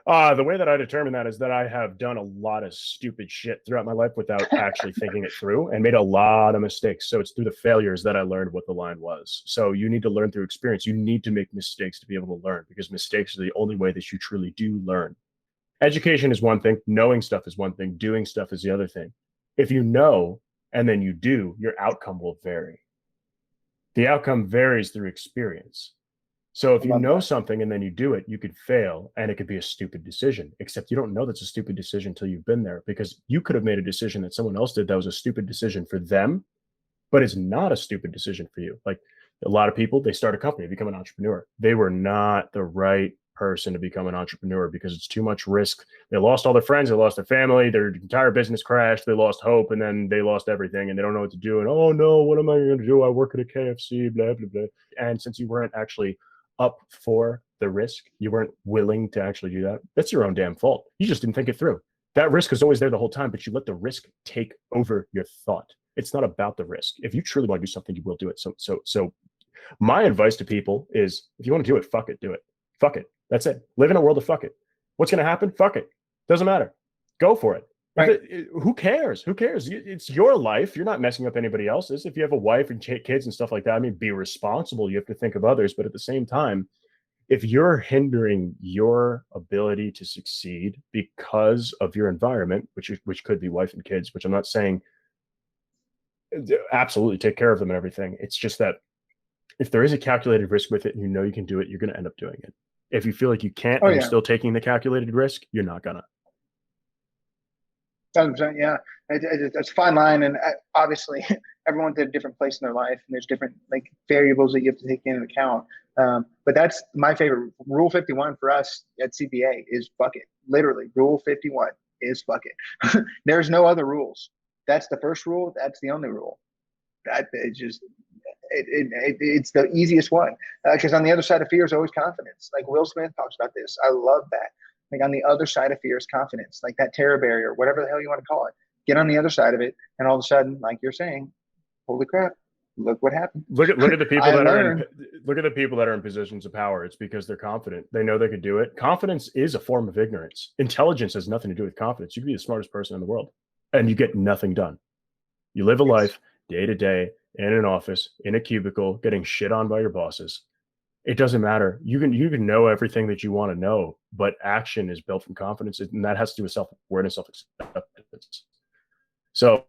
Speaker 1: The way that I determine that is that I have done a lot of stupid shit throughout my life without actually thinking it through and made a lot of mistakes. So it's through the failures that I learned what the line was. So you need to learn through experience. You need to make mistakes to be able to learn, because mistakes are the only way that you truly do learn. Education is one thing. Knowing stuff is one thing. Doing stuff is the other thing. If you know and then you do, your outcome will vary. The outcome varies through experience. So if you know something and then you do it, you could fail and it could be a stupid decision, except you don't know that's a stupid decision until you've been there, because you could have made a decision that someone else did that was a stupid decision for them, but it's not a stupid decision for you. Like a lot of people, they start a company, become an entrepreneur. They were not the right person to become an entrepreneur because it's too much risk. They lost all their friends, they lost their family, their entire business crashed, they lost hope, and then they lost everything and they don't know what to do. And oh no, what am I going to do? I work at a KFC, blah, blah, blah. And since you weren't actually up for the risk, you weren't willing to actually do that, that's your own damn fault. You just didn't think it through. That risk is always there the whole time, but you let the risk take over your thought. It's not about the risk. If you truly want to do something, you will do it. So my advice to people is, if you want to do it, fuck it, do it. Fuck it. That's it. Live in a world of fuck it. What's going to happen? Fuck it. Doesn't matter. Go for it. Right. Who cares? Who cares? It's your life. You're not messing up anybody else's. If you have a wife and kids and stuff like that, I mean, be responsible. You have to think of others. But at the same time, if you're hindering your ability to succeed because of your environment, which could be wife and kids, which I'm not saying absolutely take care of them and everything. It's just that if there is a calculated risk with it and you know you can do it, you're going to end up doing it. If you feel like you can't and you're still taking the calculated risk, you're not going to.
Speaker 2: 100%, yeah. It's a fine line, and obviously everyone's at a different place in their life, and there's different like variables that you have to take into account. But that's my favorite. Rule 51 for us at CPA is fuck it. Literally, Rule 51 is fuck it. There's no other rules. That's the first rule. That's the only rule. That is just it's the easiest one, because on the other side of fear is always confidence. Like Will Smith talks about this. I love that. Like on the other side of fear is confidence, like that terror barrier, whatever the hell you want to call it. Get on the other side of it, and all of a sudden, like you're saying, holy crap, look what happened.
Speaker 1: Look at the people look at the people that are in positions of power. It's because they're confident. They know they could do it. Confidence is a form of ignorance. Intelligence has nothing to do with confidence. You can be the smartest person in the world, and you get nothing done. You live a life day to day in an office, in a cubicle, getting shit on by your bosses. It doesn't matter. You can know everything that you want to know, but action is built from confidence, and that has to do with self-awareness, self-acceptance. So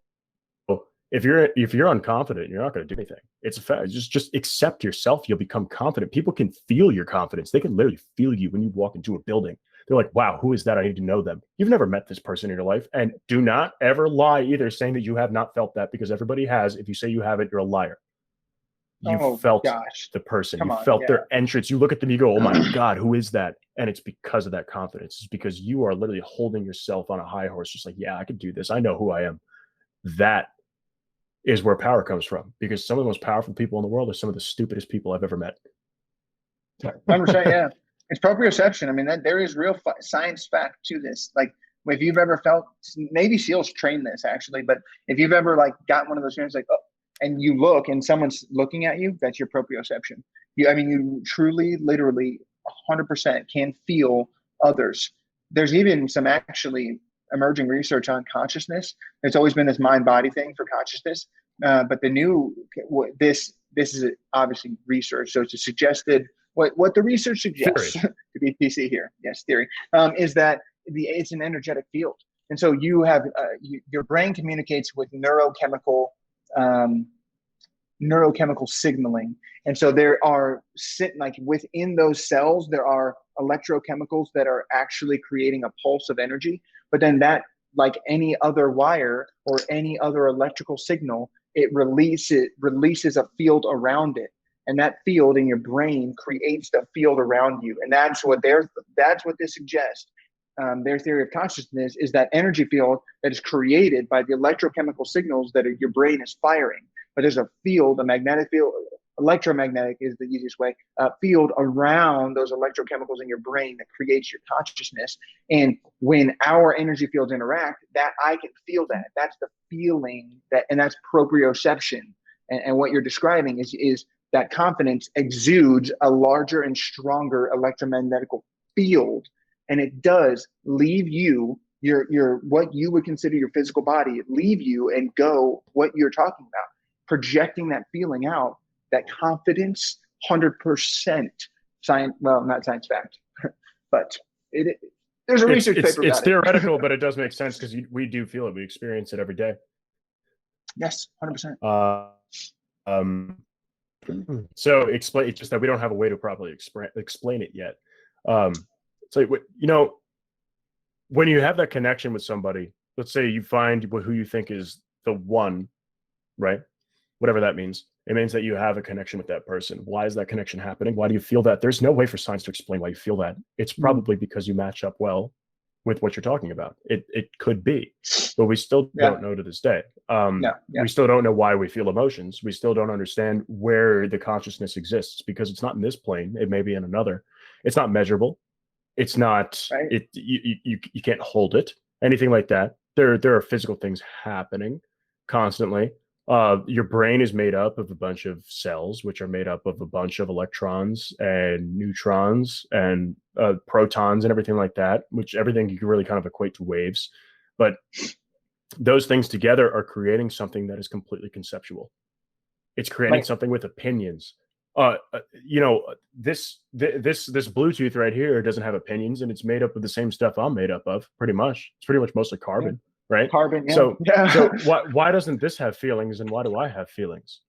Speaker 1: if you're unconfident, you're not going to do anything. It's a fact. Just accept yourself. You'll become confident. People can feel your confidence. They can literally feel you when you walk into a building. They're like, wow, who is that? I need to know them. You've never met this person in your life. And do not ever lie either, saying that you have not felt that, because everybody has. If you say you haven't, you're a liar. You felt the person. You felt their entrance. You look at them, you go, oh my God, who is that? And it's because of that confidence. It's because you are literally holding yourself on a high horse, just like, yeah, I can do this. I know who I am. That is where power comes from, because some of the most powerful people in the world are some of the stupidest people I've ever met.
Speaker 2: 100%, yeah. It's proprioception. I mean, there is real science fact to this. Like, if you've ever felt, Navy SEALs train this actually, but if you've ever like got one of those feelings like, oh, and you look and someone's looking at you, that's your proprioception. You truly, literally 100% can feel others. There's even some actually emerging research on consciousness. There's always been this mind body thing for consciousness. But this is obviously research. So it's a suggested, what the research suggests,
Speaker 1: Theory.
Speaker 2: to be PC here, yes, theory, is that it's an energetic field. And so your brain communicates with neurochemical signaling. And so there are within those cells, there are electrochemicals that are actually creating a pulse of energy. But then that, like any other wire or any other electrical signal, it releases a field around it. And that field in your brain creates the field around you. And that's what this suggests. Their theory of consciousness is that energy field that is created by the electrochemical signals that your brain is firing. But there's a field, a magnetic field, electromagnetic is the easiest way, field around those electrochemicals in your brain that creates your consciousness. And when our energy fields interact, that I can feel that. That's the feeling and that's proprioception. And what you're describing is that confidence exudes a larger and stronger electromagnetic field. And it does leave you, your what you would consider your physical body, leave you and go what you're talking about, projecting that feeling out, that confidence, 100% science. Well, not science fact, but there's a research paper about
Speaker 1: it's theoretical, but it does make sense because we do feel it. We experience it every day.
Speaker 2: Yes, 100%.
Speaker 1: So explain. It's just that we don't have a way to properly explain it yet. So when you have that connection with somebody, let's say you find who you think is the one, right? Whatever that means. It means that you have a connection with that person. Why is that connection happening? Why do you feel that? There's no way for science to explain why you feel that. It's probably because you match up well with what you're talking about. It could be, but we still don't know to this day. We still don't know why we feel emotions. We still don't understand where the consciousness exists because it's not in this plane. It may be in another. It's not measurable. It's not, right. You can't hold it, anything like that. There are physical things happening constantly. Your brain is made up of a bunch of cells, which are made up of a bunch of electrons and neutrons and protons and everything like that, which everything you can really kind of equate to waves. But those things together are creating something that is completely conceptual. It's creating something with opinions. This Bluetooth right here doesn't have opinions, and it's made up of the same stuff I'm made up of. Pretty much, it's pretty much mostly carbon, right?
Speaker 2: Carbon. Yeah.
Speaker 1: So why doesn't this have feelings, and why do I have feelings?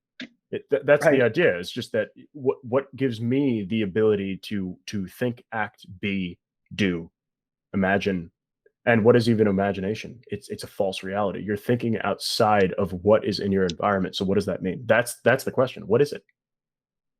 Speaker 1: That's the idea. It's just that what gives me the ability to think, act, be, do, imagine. And what is even imagination? It's a false reality. You're thinking outside of what is in your environment. So what does that mean? That's the question. What is it?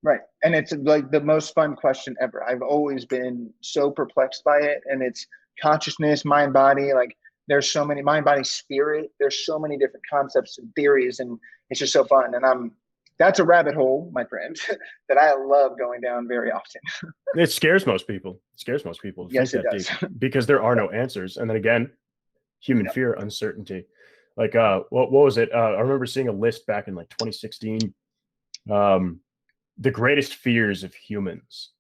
Speaker 2: Right. And it's like the most fun question ever. I've always been so perplexed by it. And it's consciousness, mind, body. Like there's so many mind, body, spirit. There's so many different concepts and theories. And it's just so fun. And that's a rabbit hole, my friend, that I love going down very often.
Speaker 1: It scares most people.
Speaker 2: Yes, it does.
Speaker 1: Because there are no answers. And then again, human fear, uncertainty. Like, what was it? I remember seeing a list back in like 2016. The greatest fears of humans.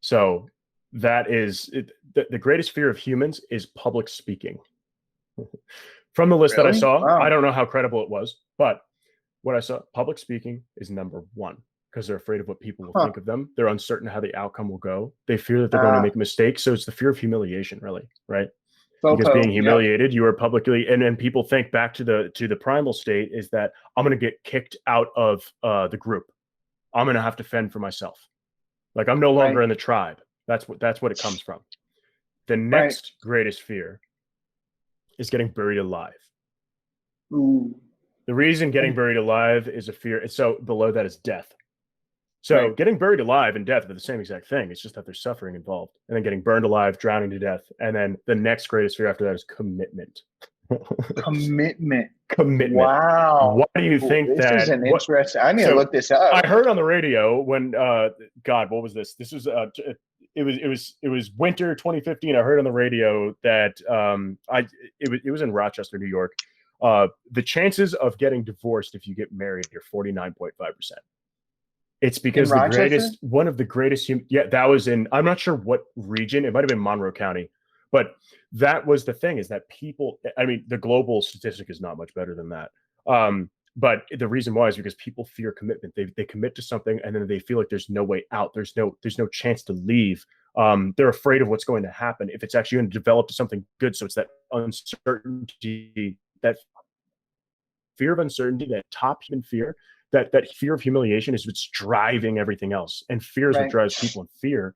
Speaker 1: So that is the greatest fear of humans is public speaking. From the list that I saw, I don't know how credible it was, but what I saw, public speaking is number one because they're afraid of what people will think of them. They're uncertain how the outcome will go. They fear that they're going to make mistakes. So it's the fear of humiliation, really, right? Because being humiliated, you are publicly, and people think back to the primal state is that I'm going to get kicked out of the group. I'm going to have to fend for myself. Like I'm no longer in the tribe. That's what it comes from. The next greatest fear is getting buried alive.
Speaker 2: Ooh.
Speaker 1: The reason getting buried alive is a fear. So below that is death. So getting buried alive and death are the same exact thing. It's just that there's suffering involved. And then getting burned alive, drowning to death. And then the next greatest fear after that is commitment.
Speaker 2: Commitment.
Speaker 1: Wow. Why do you think
Speaker 2: this
Speaker 1: that?
Speaker 2: This is an interesting. I need to look this up.
Speaker 1: I heard on the radio when God, what was this? This was it was winter 2015. I heard on the radio that it was in Rochester, New York. The chances of getting divorced if you get married are 49.5%. It's
Speaker 2: In
Speaker 1: because
Speaker 2: Rochester?
Speaker 1: one of the greatest, that was in, I'm not sure what region, it might have been Monroe County, but that was the thing, is that people, I mean, the global statistic is not much better than that. But the reason why is because people fear commitment. They commit to something and then they feel like there's no way out. There's no chance to leave. They're afraid of what's going to happen if it's actually going to develop to something good. So it's that uncertainty, that fear of uncertainty, that top human fear, that fear of humiliation is what's driving everything else. And fear is what
Speaker 2: Right.
Speaker 1: drives people. And fear,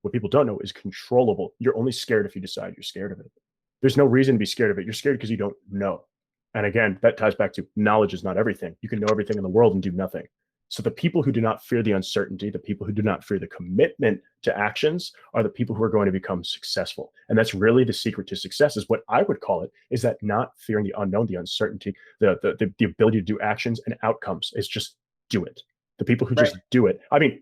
Speaker 1: what people don't know, is controllable. You're only scared if you decide you're scared of it. There's no reason to be scared of it. You're scared because you don't know. And again, that ties back to knowledge is not everything. You can know everything in the world and do nothing. So the people who do not fear the uncertainty, the people who do not fear the commitment to actions, are the people who are going to become successful. And that's really the secret to success, is what I would call it, is that not fearing the unknown, the uncertainty, the ability to do actions and outcomes, is just do it. The people who just do it. I mean,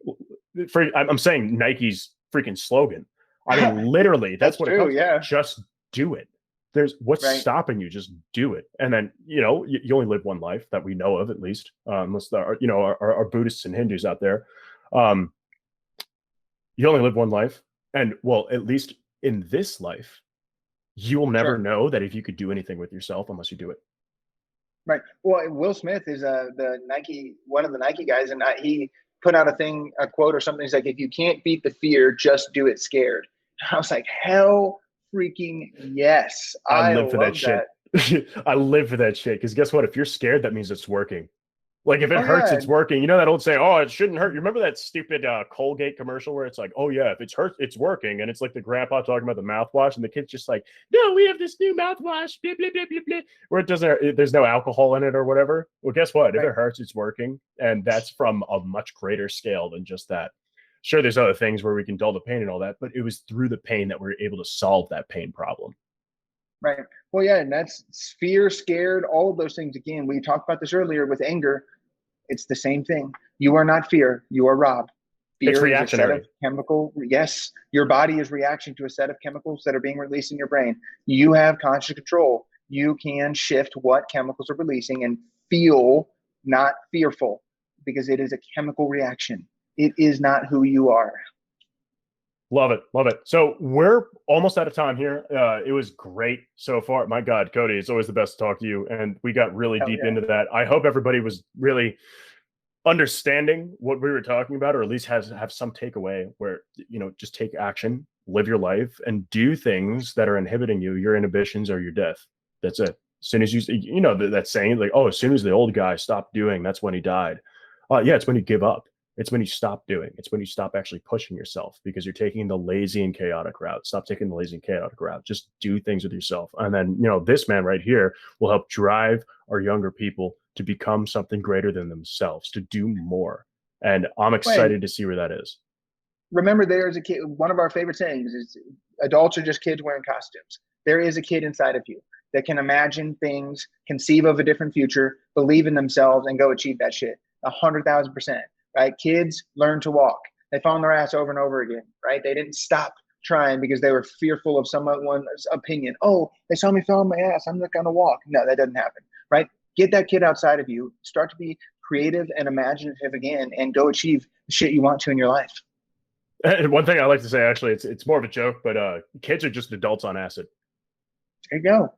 Speaker 1: I'm saying Nike's freaking slogan. I mean, literally, that's what
Speaker 2: true,
Speaker 1: it comes.
Speaker 2: yeah.
Speaker 1: Just do it. There's what's stopping you. Just do it. And then, you only live one life, that we know of, at least, unless there are, our Buddhists and Hindus out there. You only live one life. And well, at least in this life, you will never know that if you could do anything with yourself unless you do it.
Speaker 2: Right. Well, Will Smith is one of the Nike guys, and he put out a quote or something. He's like, if you can't beat the fear, just do it scared. I was like, hell freaking yes.
Speaker 1: I live for that shit. I live for that shit. Because guess what? If you're scared, that means it's working. Like, if it hurts, it's working. You know that old saying, oh, it shouldn't hurt. You remember that stupid Colgate commercial where it's like, oh yeah, if it's hurt, it's working. And it's like the grandpa talking about the mouthwash, and the kid's just like, no, we have this new mouthwash, blah, blah, blah, blah, blah, where there's no alcohol in it or whatever. Well, guess what? If it hurts, it's working. And that's from a much greater scale than just that. Sure, there's other things where we can dull the pain and all that, but it was through the pain that we were able to solve that pain problem.
Speaker 2: Right. Well, yeah, and that's fear, scared, all of those things. Again, we talked about this earlier with anger. It's the same thing. You are not fear. You are Rob. Fear
Speaker 1: it's reactionary.
Speaker 2: Is a set of chemical. Yes, your body is reaction to a set of chemicals that are being released in your brain. You have conscious control. You can shift what chemicals are releasing and feel not fearful, because it is a chemical reaction. It is not who you are.
Speaker 1: Love it. Love it. So we're almost out of time here. It was great so far. My God, Cody, it's always the best to talk to you. And we got really deep into that. I hope everybody was really understanding what we were talking about, or at least have some takeaway where, just take action, live your life, and do things that are inhibiting you, your inhibitions or your death. That's it. As soon as that saying, like, oh, as soon as the old guy stopped doing, that's when he died. Yeah, it's when you give up. It's when you stop doing. It's when you stop actually pushing yourself, because you're taking the lazy and chaotic route. Stop taking the lazy and chaotic route. Just do things with yourself. And then, this man right here will help drive our younger people to become something greater than themselves, to do more. And I'm excited to see where that is.
Speaker 2: Remember, there's a kid. One of our favorite sayings is, adults are just kids wearing costumes. There is a kid inside of you that can imagine things, conceive of a different future, believe in themselves, and go achieve that shit 100,000%. Right? Kids learn to walk. They fall on their ass over and over again. Right? They didn't stop trying because they were fearful of someone's opinion. Oh, they saw me fall on my ass, I'm not going to walk. No, that doesn't happen. Right? Get that kid outside of you. Start to be creative and imaginative again, and go achieve the shit you want to in your life.
Speaker 1: And one thing I like to say, actually, it's more of a joke, but kids are just adults on acid.
Speaker 2: There you go.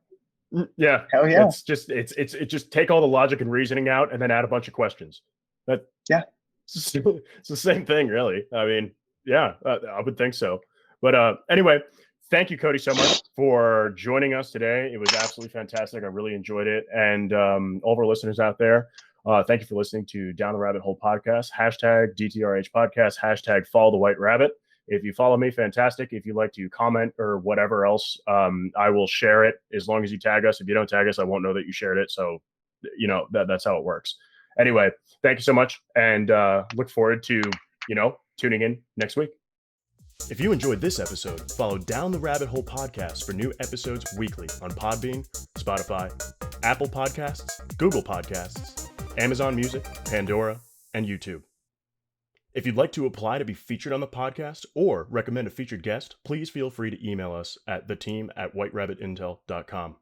Speaker 1: Yeah.
Speaker 2: Hell yeah.
Speaker 1: It's just take all the logic and reasoning out, and then add a bunch of questions. It's the same thing, really. I mean, yeah, I would think so. But anyway, thank you, Cody, so much for joining us today. It was absolutely fantastic. I really enjoyed it. And all of our listeners out there, thank you for listening to Down the Rabbit Hole podcast, hashtag DTRH podcast, hashtag follow the white rabbit. If you follow me, fantastic. If you'd like to comment or whatever else, I will share it as long as you tag us. If you don't tag us, I won't know that you shared it. So, that's how it works. Anyway, thank you so much, and look forward to, tuning in next week. If you enjoyed this episode, follow Down the Rabbit Hole podcast for new episodes weekly on Podbean, Spotify, Apple Podcasts, Google Podcasts, Amazon Music, Pandora, and YouTube. If you'd like to apply to be featured on the podcast or recommend a featured guest, please feel free to email us at theteam@whiterabbitintel.com.